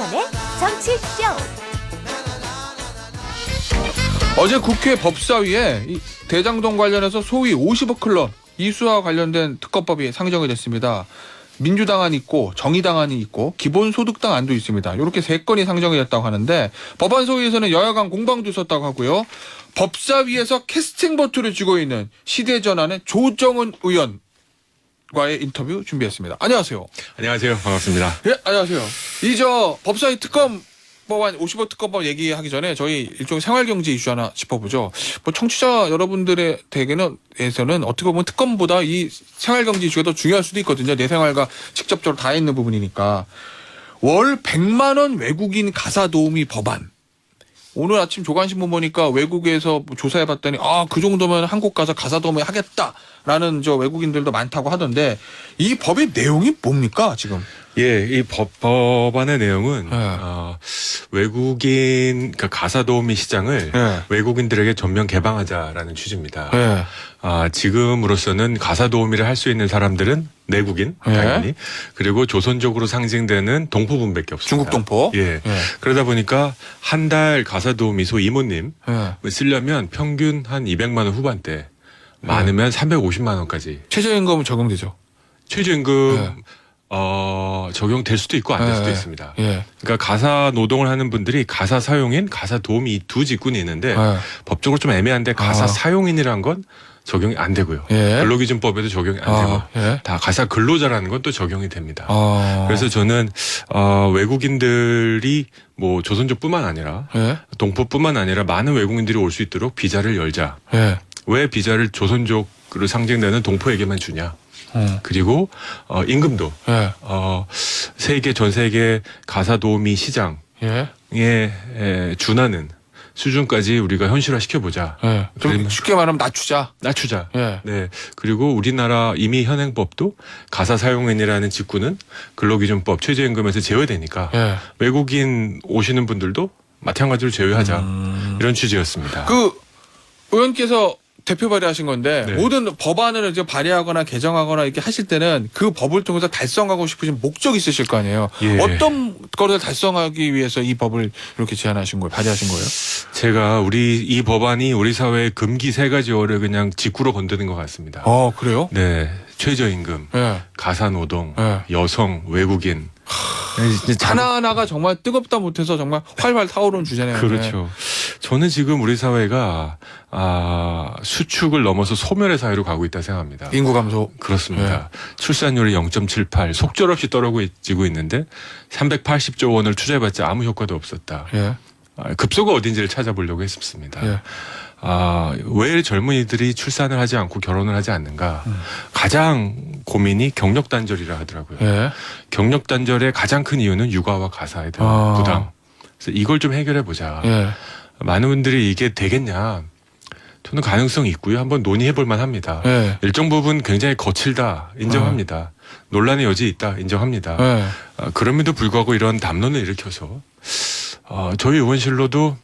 김종현의 정치쇼. 어제 국회 법사위에 이 대장동 관련해서 소위 50억 클럽 이수와 관련된 특검법이 상정이 됐습니다. 민주당안이 있고 정의당안이 있고 기본소득당 안도 있습니다. 이렇게 세 건이 상정이 됐다고 하는데 법안 소위에서는 여야 간 공방도 있었다고 하고요. 법사위에서 캐스팅 보트를 쥐고 있는 시대전환의 조정은 의원과의 인터뷰 준비했습니다. 안녕하세요. 안녕하세요. 반갑습니다. 예, 안녕하세요. 법사위 특검 법안 50억 특검법 얘기하기 전에 저희 일종의 생활경제 이슈 하나 짚어보죠. 뭐 청취자 여러분들의 대개는에서는 어떻게 보면 특검보다 이 생활경제 이슈가 더 중요할 수도 있거든요. 내 생활과 직접적으로 다 있는 부분이니까. 월 100만 원 외국인 가사 도우미 법안. 오늘 아침 조간신문 보니까 외국에서 조사해봤더니 그 정도면 한국 가서 가사 도우미 하겠다라는 저 외국인들도 많다고 하던데 이 법의 내용이 뭡니까 지금? 예, 이 법안의 내용은 네. 외국인 그러니까 가사 도우미 시장을 네. 외국인들에게 전면 개방하자라는 취지입니다. 네. 지금으로서는 가사 도우미를 할 수 있는 사람들은 내국인 당연히 네. 그리고 조선족으로 상징되는 동포분밖에 없습니다. 중국 동포. 예. 네. 그러다 보니까 한 달 가사 도우미 소 이모님 네. 쓰려면 평균 한 200만 원 후반대, 많으면 350만 원까지. 최저임금은 적용되죠. 최저임금 네. 적용될 수도 있고 안 될 수도 예. 있습니다. 예. 그러니까 가사 노동을 하는 분들이 가사 사용인, 가사 도우미 이 두 직군이 있는데 예. 법적으로 좀 애매한데 가사 아. 사용인이란 건 적용이 안 되고요. 예. 근로기준법에도 적용이 안 되고 예. 다 가사 근로자라는 건 또 적용이 됩니다. 그래서 그래서 저는 외국인들이 뭐 조선족뿐만 아니라 예. 동포뿐만 아니라 많은 외국인들이 올 수 있도록 비자를 열자. 예. 왜 비자를 조선족으로 상징되는 동포에게만 주냐? 그리고 임금도 예. 세계 전 세계 가사 도우미 시장에 예. 준하는 수준까지 우리가 현실화 시켜보자. 예. 좀 그러면 쉽게 말하면 낮추자. 낮추자. 예. 네. 그리고 우리나라 이미 현행법도 가사 사용인이라는 직군은 근로기준법 최저임금에서 제외되니까 예. 외국인 오시는 분들도 마찬가지로 제외하자. 이런 취지였습니다. 그 의원께서 대표 발의하신 건데 네. 모든 법안을 이제 발의하거나 개정하거나 이렇게 하실 때는 그 법을 통해서 달성하고 싶으신 목적이 있으실 거 아니에요. 예. 어떤 거를 달성하기 위해서 이 법을 이렇게 제안하신 거예요? 발의하신 거예요? 제가 이 법안이 우리 사회의 금기 3가지어를 그냥 직구로 건드는 것 같습니다. 그래요? 네. 최저임금, 예. 가사노동, 예. 여성, 외국인. 하나하나가 정말 뜨겁다 못해서 정말 활활 타오르는 주제네요. 그렇죠. 저는 지금 우리 사회가 수축을 넘어서 소멸의 사회로 가고 있다 생각합니다. 인구 감소. 그렇습니다. 출산율이 0.78 속절없이 떨어지고 있는데 380조 원을 투자해봤자 아무 효과도 없었다. 예. 급소가 어딘지를 찾아보려고 했습니다. 예. 왜 젊은이들이 출산을 하지 않고 결혼을 하지 않는가? 가장 고민이 경력 단절이라 하더라고요. 예. 경력 단절의 가장 큰 이유는 육아와 가사에 대한 부담. 그래서 이걸 좀 해결해 보자. 예. 많은 분들이 이게 되겠냐? 저는 가능성이 있고요. 한번 논의해 볼 만합니다. 예. 일정 부분 굉장히 거칠다 인정합니다. 논란의 여지 있다 인정합니다. 예. 그럼에도 불구하고 이런 담론을 일으켜서 저희 의원실로도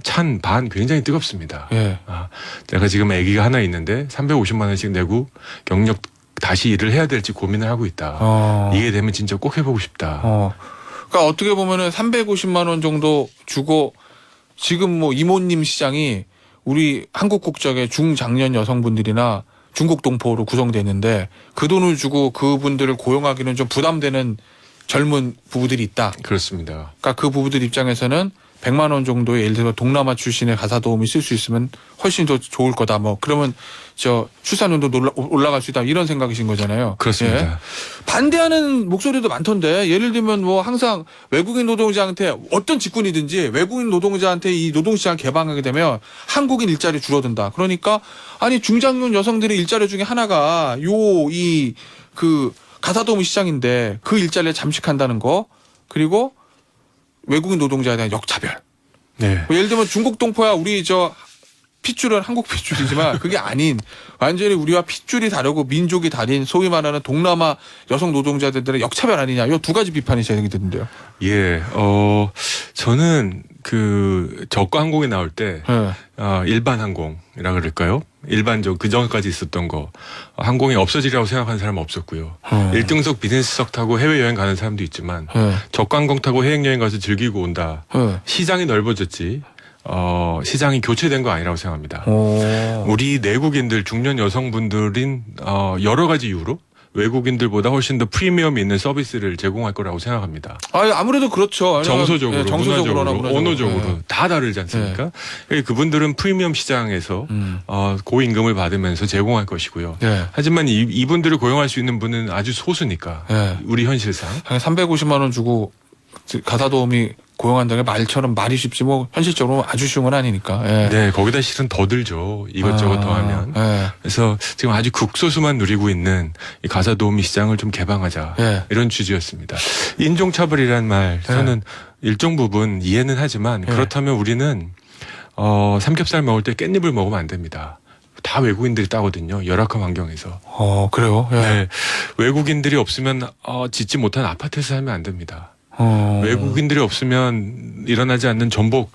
찬 반 굉장히 뜨겁습니다. 예. 내가 지금 아기가 하나 있는데 350만 원씩 내고 경력 다시 일을 해야 될지 고민을 하고 있다. 이게 되면 진짜 꼭 해보고 싶다. 그러니까 어떻게 보면은 350만 원 정도 주고 지금 뭐 이모님 시장이 우리 한국 국적의 중장년 여성분들이나 중국 동포로 구성되는데 그 돈을 주고 그분들을 고용하기는 좀 부담되는 젊은 부부들이 있다. 그렇습니다. 그러니까 그 부부들 입장에서는 100만 원 정도의 예를 들어 동남아 출신의 가사 도우미 쓸 수 있으면 훨씬 더 좋을 거다. 뭐 그러면 출산율도 올라갈 수 있다. 이런 생각이신 거잖아요. 그렇습니다. 예. 반대하는 목소리도 많던데 예를 들면 뭐 항상 외국인 노동자한테 어떤 직군이든지 외국인 노동자한테 이 노동시장 개방하게 되면 한국인 일자리 줄어든다. 그러니까 아니 중장년 여성들의 일자리 중에 하나가 그 가사 도우미 시장인데 그 일자리를 잠식한다는 거 그리고 외국인 노동자에 대한 역차별. 네. 예를 들면 중국 동포야 우리 핏줄은 한국 핏줄이지만 그게 아닌 완전히 우리와 핏줄이 다르고 민족이 다른 소위 말하는 동남아 여성 노동자들의 역차별 아니냐. 이 두 가지 비판이 제기되던데요. 예, 저는 그 저가 항공에 나올 때 네. 일반 항공이라 그럴까요? 일반적 그 전까지 있었던 거 항공이 없어지리라고 생각하는 사람은 없었고요. 1등석 비즈니스석 타고 해외 여행 가는 사람도 있지만 저가 항공 타고 해외 여행 가서 즐기고 온다. 시장이 넓어졌지. 시장이 교체된 거 아니라고 생각합니다. 우리 내국인들 중년 여성분들인 여러 가지 이유로 외국인들보다 훨씬 더 프리미엄이 있는 서비스를 제공할 거라고 생각합니다. 아무래도 그렇죠. 정서적으로, 정서적으로나 문화적으로, 언어적으로 다 다르지 않습니까? 그분들은 프리미엄 시장에서 고임금을 받으면서 제공할 것이고요. 하지만 이분들을 고용할 수 있는 분은 아주 소수니까 우리 현실상 한 350만 원 주고 가사도우미 고용한다는 게 말처럼 말이 쉽지 뭐 현실적으로 아주 쉬운 건 아니니까. 네, 거기다 실은 더 들죠. 이것저것 더하면. 그래서 지금 아주 극소수만 누리고 있는 이 가사도우미 시장을 좀 개방하자. 이런 취지였습니다. 인종차별이란 말 저는 일정 부분 이해는 하지만 그렇다면 우리는 삼겹살 먹을 때 깻잎을 먹으면 안 됩니다. 다 외국인들이 따거든요. 열악한 환경에서. 그래요? 네. 외국인들이 없으면 짓지 못한 아파트에서 살면 안 됩니다. 외국인들이 없으면 일어나지 않는 전복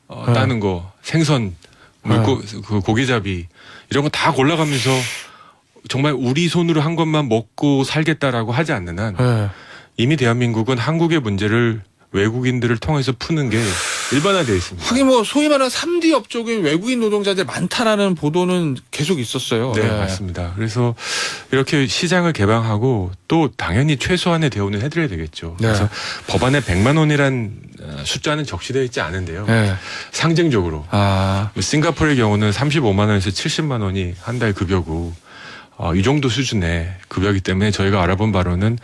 따는 거, 생선, 그 고기잡이 이런 거 다 골라가면서 정말 우리 손으로 한 것만 먹고 살겠다라고 하지 않는 한 이미 대한민국은 한국의 문제를 외국인들을 통해서 푸는 게 일반화되어 있습니다. 하긴 뭐 소위 말하는 3D 업종인 외국인 노동자들 많다라는 보도는 계속 있었어요. 네, 맞습니다. 그래서 이렇게 시장을 개방하고 또 당연히 최소한의 대우는 해드려야 되겠죠. 그래서 법안에 100만 원이란 숫자는 적시되어 있지 않은데요. 상징적으로 싱가포르의 경우는 35만 원에서 70만 원이 한 달 급여고 이 정도 수준의 급여이기 때문에 저희가 알아본 바로는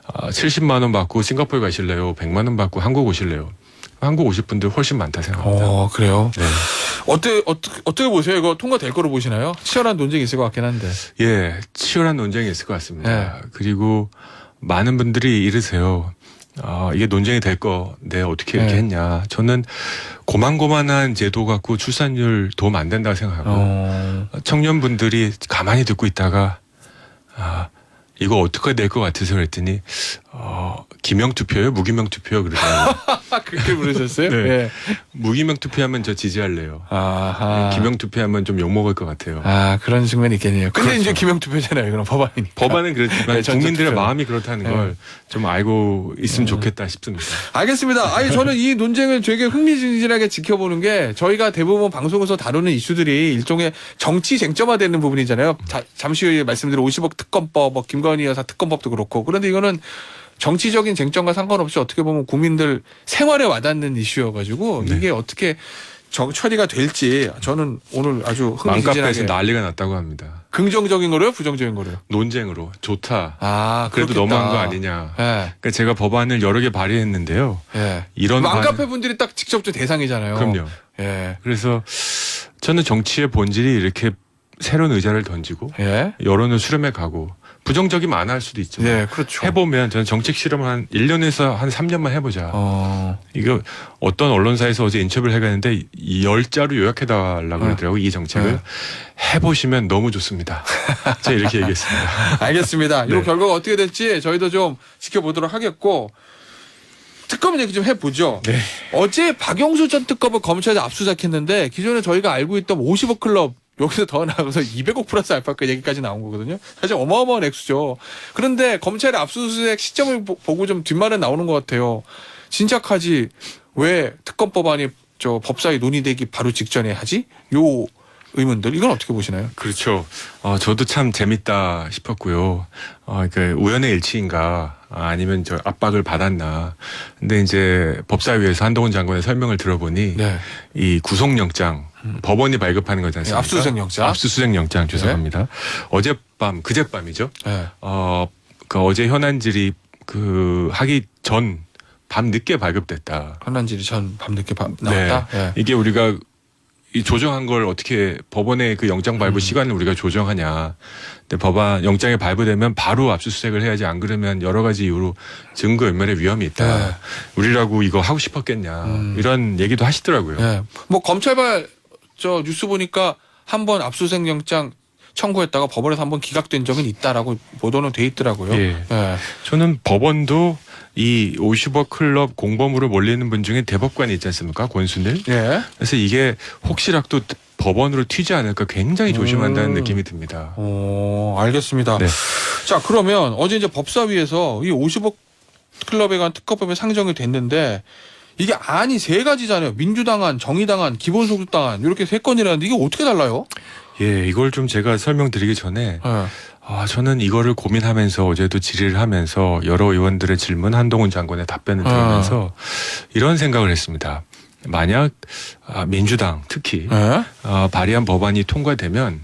70만 원 받고 싱가포르 가실래요? 100만 원 받고 한국 오실래요? 한국 오실 분들 훨씬 많다 생각합니다. 그래요? 네. 어떻게 보세요? 이거 통과될 거로 보시나요? 치열한 논쟁이 있을 것 같긴 한데. 예, 치열한 논쟁이 있을 것 같습니다. 그리고 많은 분들이 이러세요. 이게 논쟁이 될 건데 어떻게 이렇게 했냐. 저는 고만고만한 제도 갖고 출산율 도움 안 된다고 생각하고 청년분들이 가만히 듣고 있다가 이거 어떻게 될 것 같아서 그랬더니 기명 투표요? 무기명 투표요? 그러더라고요. 그렇게 부르셨어요? 네. 무기명 투표하면 저 지지할래요. 기명 투표하면 좀 욕먹을 것 같아요. 그런 측면이 있겠네요. 근데 그렇죠. 이제 기명 투표잖아요. 그럼 법안이니까. 법안은 그렇지만 국민들의 투표. 마음이 그렇다는 걸 좀 알고 있으면 좋겠다 싶습니다. 알겠습니다. 저는 이 논쟁을 되게 흥미진진하게 지켜보는 게 저희가 대부분 방송에서 다루는 이슈들이 일종의 정치 쟁점화되는 부분이잖아요. 잠시 후에 말씀드린 50억 특검법, 김건희 여사 특검법도 그렇고. 그런데 이거는 정치적인 쟁점과 상관없이 어떻게 보면 국민들 생활에 와닿는 이슈여가지고 이게 어떻게 처리가 될지 저는 오늘 아주 맘카페에서 흥미진진하게 난리가 났다고 합니다. 긍정적인 거로요? 부정적인 거로요? 논쟁으로 좋다. 그래도 그렇겠다. 너무한 거 아니냐. 그러니까 제가 법안을 여러 개 발의했는데요. 이런 맘카페 분들이 딱 직접적 대상이잖아요. 그럼요. 그래서 저는 정치의 본질이 이렇게 새로운 의자를 던지고 여론을 수렴해 가고 부정적이면 안 할 수도 있지만 그렇죠. 해보면 저는 정책 실험을 한 1년에서 한 3년만 해보자. 이거 어떤 언론사에서 어제 인터뷰를 해가는데 10자로 요약해달라고 그러더라고요. 이 정책을. 해보시면 너무 좋습니다. 제가 이렇게 얘기했습니다. 알겠습니다. 이 결과가 어떻게 될지 저희도 좀 지켜보도록 하겠고 특검 얘기 좀 해보죠. 어제 박영수 전 특검을 검찰에 압수수색했는데 기존에 저희가 알고 있던 50억 클럽 여기서 더 나가서 200억 플러스 알파까지 얘기까지 나온 거거든요. 사실 어마어마한 액수죠. 그런데 검찰의 압수수색 시점을 보고 좀 뒷말은 나오는 것 같아요. 진작하지 왜 특검법안이 법사위 논의되기 바로 직전에 하지? 요 의문들 이건 어떻게 보시나요? 그렇죠. 저도 참 재밌다 싶었고요. 그 우연의 일치인가 아니면 저 압박을 받았나. 근데 이제 법사위에서 한동훈 장관의 설명을 들어보니 이 구속영장 법원이 발급하는 거지 않습니까? 압수수색 영장. 압수수색 영장 죄송합니다. 그제밤이죠. 그 어제 현안질이 하기 전 밤 늦게 발급됐다. 현안질이 전 밤늦게 나왔다. 이게 우리가 이 조정한 걸 어떻게 법원의 그 영장 발부 시간을 우리가 조정하냐. 근데 법안 영장이 발부되면 바로 압수수색을 해야지 안 그러면 여러 가지 이유로 증거인멸의 위험이 있다. 우리라고 이거 하고 싶었겠냐. 이런 얘기도 하시더라고요. 뭐 검찰발 저 뉴스 보니까 한번 압수수색 영장 청구했다가 법원에서 한번 기각된 적은 있다라고 보도는 돼 있더라고요. 예. 예. 저는 법원도 이 50억 클럽 공범으로 몰리는 분 중에 대법관이 있지 않습니까? 권순일. 예. 그래서 이게 혹시라도 법원으로 튀지 않을까 굉장히 조심한다는 느낌이 듭니다. 알겠습니다. 네. 자, 그러면 어제 이제 법사위에서 이 50억 클럽에 관한 특검법이 상정이 됐는데 이게 안이 세 가지잖아요. 민주당안, 정의당안, 기본소득당안 이렇게 세 건이라는데 이게 어떻게 달라요? 예, 이걸 좀 제가 설명드리기 전에 저는 이거를 고민하면서 어제도 질의를 하면서 여러 의원들의 질문, 한동훈 장관의 답변을 들으면서 이런 생각을 했습니다. 만약 민주당 특히 발의한 법안이 통과되면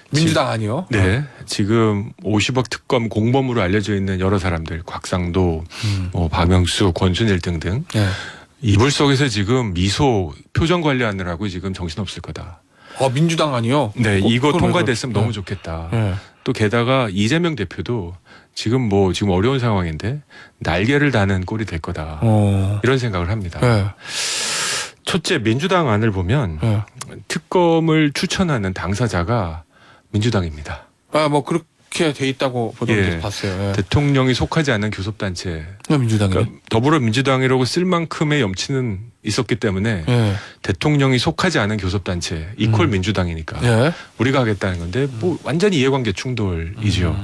민주당 아니요? 네, 지금 50억 특검 공범으로 알려져 있는 여러 사람들, 곽상도, 뭐 박명수, 권순일 등등 이불 속에서 지금 미소 표정 관리하느라고 지금 정신없을 거다. 민주당 아니요? 네, 이거 통과됐으면 너무 좋겠다. 또 게다가 이재명 대표도 지금 어려운 상황인데 날개를 다는 꼴이 될 거다. 이런 생각을 합니다. 첫째, 민주당 안을 보면 특검을 추천하는 당사자가 민주당입니다. 뭐 그렇게 돼 있다고 보도를 봤어요. 대통령이 속하지 않은 교섭단체. 민주당이요? 그러니까 더불어민주당이라고 쓸 만큼의 염치는 있었기 때문에 대통령이 속하지 않은 교섭단체 이퀄 민주당이니까 우리가 하겠다는 건데 뭐 완전히 이해관계 충돌이죠.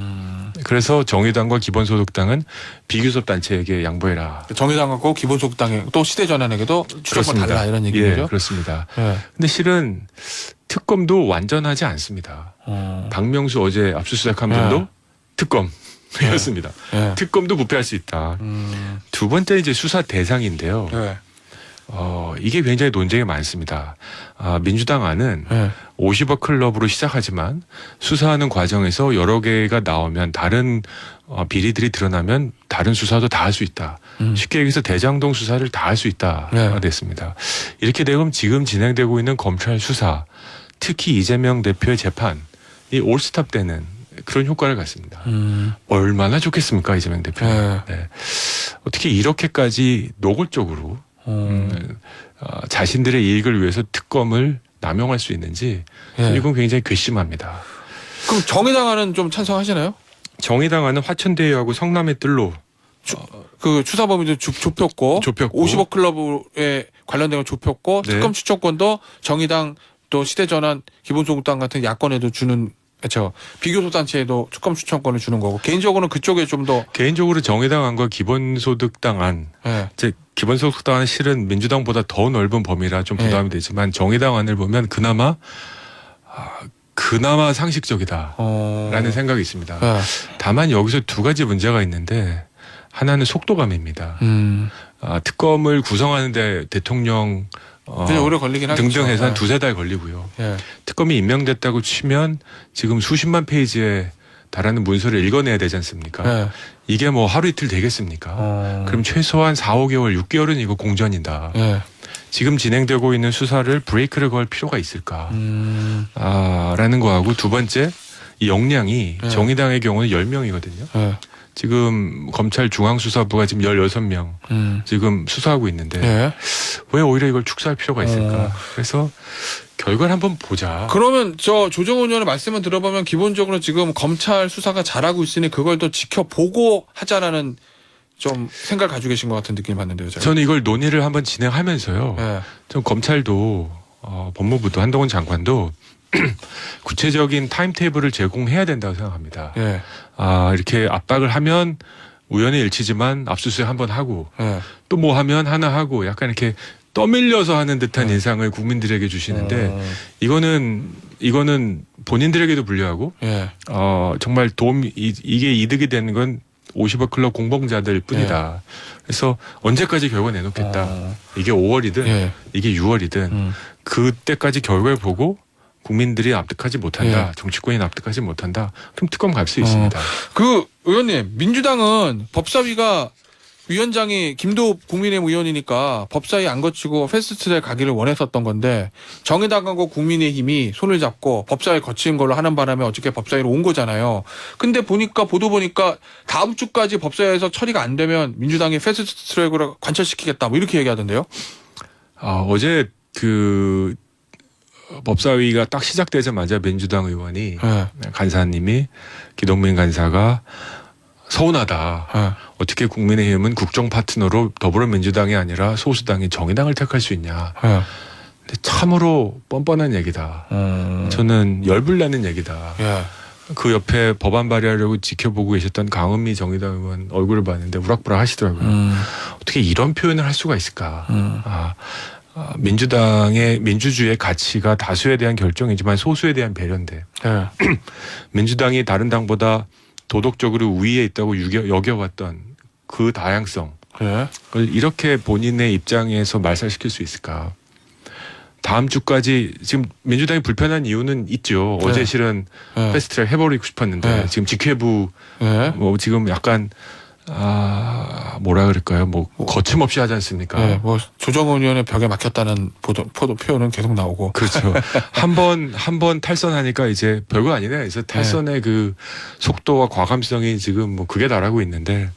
그래서 정의당과 기본소득당은 비교섭단체에게 양보해라. 정의당하고 기본소득당에 또 시대전환에게도 추천권 달라 이런 얘기죠. 예, 그렇습니다. 근데 실은 특검도 완전하지 않습니다. 박명수 어제 압수수색한 분도 특검이었습니다. 특검도 부패할 수 있다. 두 번째 이제 수사 대상인데요. 이게 굉장히 논쟁이 많습니다. 민주당 안은 50억 클럽으로 시작하지만 수사하는 과정에서 여러 개가 나오면 다른 비리들이 드러나면 다른 수사도 다 할 수 있다. 쉽게 얘기해서 대장동 수사를 다 할 수 있다가 됐습니다. 이렇게 되면 지금 진행되고 있는 검찰 수사, 특히 이재명 대표의 재판이 올스탑 되는 그런 효과를 갖습니다. 얼마나 좋겠습니까, 이재명 대표. 네. 어떻게 이렇게까지 노골적으로 자신들의 이익을 위해서 특검을 남용할 수 있는지 이건 굉장히 괘씸합니다. 그럼 정의당안은 좀 찬성하시나요? 정의당안은 화천대유하고 성남의 뜰로 그 추사범위도 좁혔고 50억 클럽에 관련된 건 좁혔고 특검 추천권도 정의당 또 시대전환 기본소득당 같은 야권에도 주는 비교소단체에도 특검 추천권을 주는 거고 개인적으로는 그쪽에 좀 더 개인적으로 정의당안과 기본소득당안 기본소득당안은 실은 민주당보다 더 넓은 범위라 좀 부담이 되지만 정의당안을 보면 그나마 상식적이다라는 생각이 있습니다. 다만 여기서 두 가지 문제가 있는데 하나는 속도감입니다. 특검을 구성하는데 대통령 오래 걸리긴 하겠죠. 등등 해서 한 두세 달 걸리고요. 특검이 임명됐다고 치면 지금 수십만 페이지에 달하는 문서를 읽어내야 되지 않습니까? 이게 뭐 하루 이틀 되겠습니까? 그럼 최소한 4, 5개월, 6개월은 이거 공전이다. 지금 진행되고 있는 수사를 브레이크를 걸 필요가 있을까? 라는 거하고 두 번째, 이 역량이 정의당의 경우는 10명이거든요. 지금 검찰 중앙수사부가 지금 16명 지금 수사하고 있는데 왜 오히려 이걸 축소할 필요가 있을까? 그래서 결과를 한번 보자. 그러면 저 조정훈 의원의 말씀을 들어보면 기본적으로 지금 검찰 수사가 잘하고 있으니 그걸 또 지켜보고 하자라는 좀 생각을 가지고 계신 것 같은 느낌이 받는데요. 저는 이걸 논의를 한번 진행하면서요. 좀 검찰도 법무부도 한동훈 장관도 구체적인 타임테이블을 제공해야 된다고 생각합니다. 이렇게 압박을 하면 우연의 일치지만 압수수색 한번 하고 또 뭐 하면 하나 하고 약간 이렇게 떠밀려서 하는 듯한 인상을 국민들에게 주시는데 이거는 본인들에게도 불리하고 정말 이게 이득이 되는 건 50억 클럽 공범자들 뿐이다. 그래서 언제까지 결과 내놓겠다. 이게 5월이든 이게 6월이든 그때까지 결과를 보고 국민들이 납득하지 못한다. 정치권이 납득하지 못한다. 그럼 특검 갈 수 있습니다. 그 의원님, 민주당은 법사위가 위원장이 김도읍 국민의힘 의원이니까 법사위 안 거치고 패스트트랙 가기를 원했었던 건데 정의당하고 국민의힘이 손을 잡고 법사위 거치는 걸로 하는 바람에 어저께 법사위로 온 거잖아요. 근데 보도 보니까 다음 주까지 법사위에서 처리가 안 되면 민주당이 패스트트랙으로 관철시키겠다 뭐 이렇게 얘기하던데요. 어제 법사위가 딱 시작되자마자 민주당 의원이 네. 간사님이 기동민 간사가 서운하다. 네. 어떻게 국민의힘은 국정 파트너로 더불어민주당이 아니라 소수당인 정의당을 택할 수 있냐. 네. 근데 참으로 뻔뻔한 얘기다. 저는 열불나는 얘기다. 예. 그 옆에 법안 발의하려고 지켜보고 계셨던 강은미 정의당 의원 얼굴을 봤는데 우락부락 하시더라고요. 어떻게 이런 표현을 할 수가 있을까. 민주당의 민주주의의 가치가 다수에 대한 결정이지만 소수에 대한 배려인데 예. 민주당이 다른 당보다 도덕적으로 우위에 있다고 여겨왔던 그 다양성 예. 그걸 이렇게 본인의 입장에서 말살시킬 수 있을까. 다음 주까지 지금 민주당이 불편한 이유는 있죠. 네. 어제 실은 네. 패스트트랙 해버리고 싶었는데 네. 지금 직회부 예. 뭐 지금 약간 뭐라 그럴까요? 뭐 거침없이 하지 않습니까? 예. 뭐 조정은 의원의 벽에 막혔다는 표현은 계속 나오고. 그렇죠. 한 번 탈선하니까 이제 별거 아니네. 그래서 탈선의 그 속도와 과감성이 지금 뭐 극에 달하고 있는데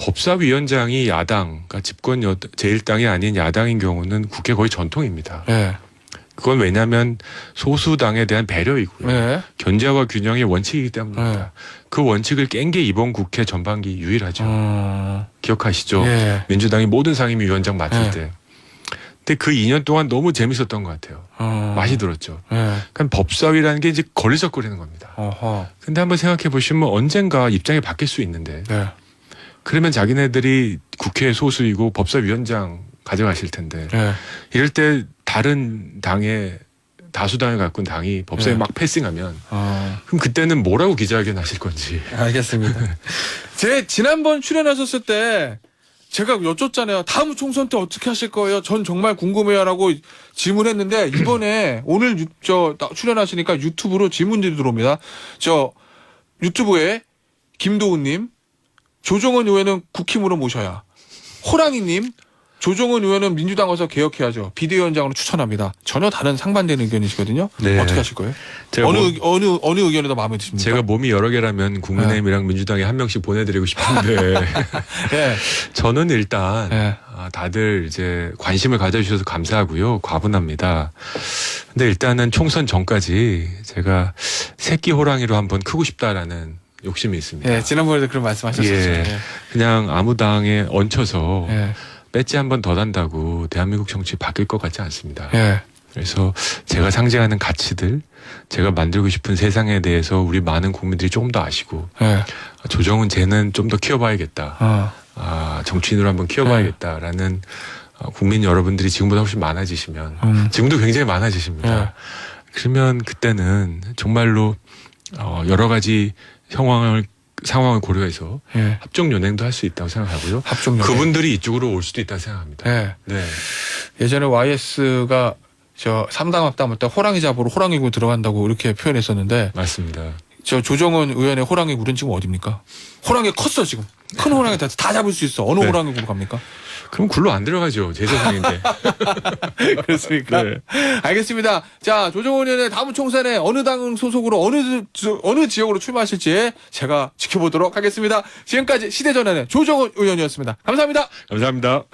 법사위원장이 야당, 그러니까 집권 제1당이 아닌 야당인 경우는 국회 거의 전통입니다. 예. 그건 왜냐하면 소수당에 대한 배려이고요. 예. 견제와 균형의 원칙이기 때문입니다. 네. 그 원칙을 깬 게 이번 국회 전반기 유일하죠. 기억하시죠? 예. 민주당이 모든 상임위원장 맡을 네. 때. 근데 그 2년 동안 너무 재밌었던 것 같아요. 맛이 들었죠. 예. 그러니까 법사위라는 게 이제 걸리적거리는 겁니다. 어허. 근데 한번 생각해 보시면 언젠가 입장이 바뀔 수 있는데 네. 그러면 자기네들이 국회 소수이고 법사위원장 가져가실 텐데 예. 이럴 때 다른 당의 다수당을 갖고 있는 당이 법사위에 네. 막 패싱하면 그럼 그때는 뭐라고 기자회견 하실 건지. 알겠습니다. 제 지난번 출연하셨을 때 제가 여쭙잖아요. 다음 총선 때 어떻게 하실 거예요? 전 정말 궁금해요라고 질문했는데 이번에 오늘 출연하시니까 유튜브로 질문들이 들어옵니다. 저 유튜브에 김도훈님, 조정은 의원은 국힘으로 모셔야. 호랑이님, 조정은 의원은 민주당 와서 개혁해야죠. 비대위원장으로 추천합니다. 전혀 다른 상반되는 의견이시거든요. 네. 어떻게 하실 거예요? 제가 어느 의견이 더 마음에 드십니까? 제가 몸이 여러 개라면 국민의힘이랑 민주당에 한 명씩 보내드리고 싶은데 예. 저는 일단 예. 다들 이제 관심을 가져주셔서 감사하고요. 과분합니다. 근데 일단은 총선 전까지 제가 새끼 호랑이로 한번 크고 싶다라는 욕심이 있습니다. 예, 지난번에도 그런 말씀하셨었죠. 예. 그냥 아무 당에 얹혀서 예. 배지 한 번 더 단다고 대한민국 정치 바뀔 것 같지 않습니다. 예. 그래서 제가 상징하는 가치들, 제가 만들고 싶은 세상에 대해서 우리 많은 국민들이 조금 더 아시고 예. 조정은 쟤는 좀 더 키워봐야겠다. 정치인으로 한번 키워봐야겠다라는 국민 여러분들이 지금보다 훨씬 많아지시면 지금도 굉장히 많아지십니다. 그러면 그때는 정말로 여러 가지 상황을 고려해서 예. 합종 연행도 할 수 있다고 생각하고요. 합종 연행. 그분들이 이쪽으로 올 수도 있다고 생각합니다. 예. 네. 예전에 YS가 저 3당 합담할 때 호랑이 잡으러 호랑이굴 들어간다고 이렇게 표현했었는데 맞습니다. 저 조정은 의원의 호랑이 굴은 지금 어디입니까? 호랑이 컸어 지금. 큰 호랑이 다 잡을 수 있어. 어느 네. 호랑이 굴로 갑니까? 그럼 굴로 안 들어가죠. 제 세상인데. 그렇습니까? 네. 알겠습니다. 자, 조정은 의원의 다음 총선에 어느 당 소속으로 어느 지역으로 출마하실지 제가 지켜보도록 하겠습니다. 지금까지 시대전환의 조정은 의원이었습니다. 감사합니다. 감사합니다.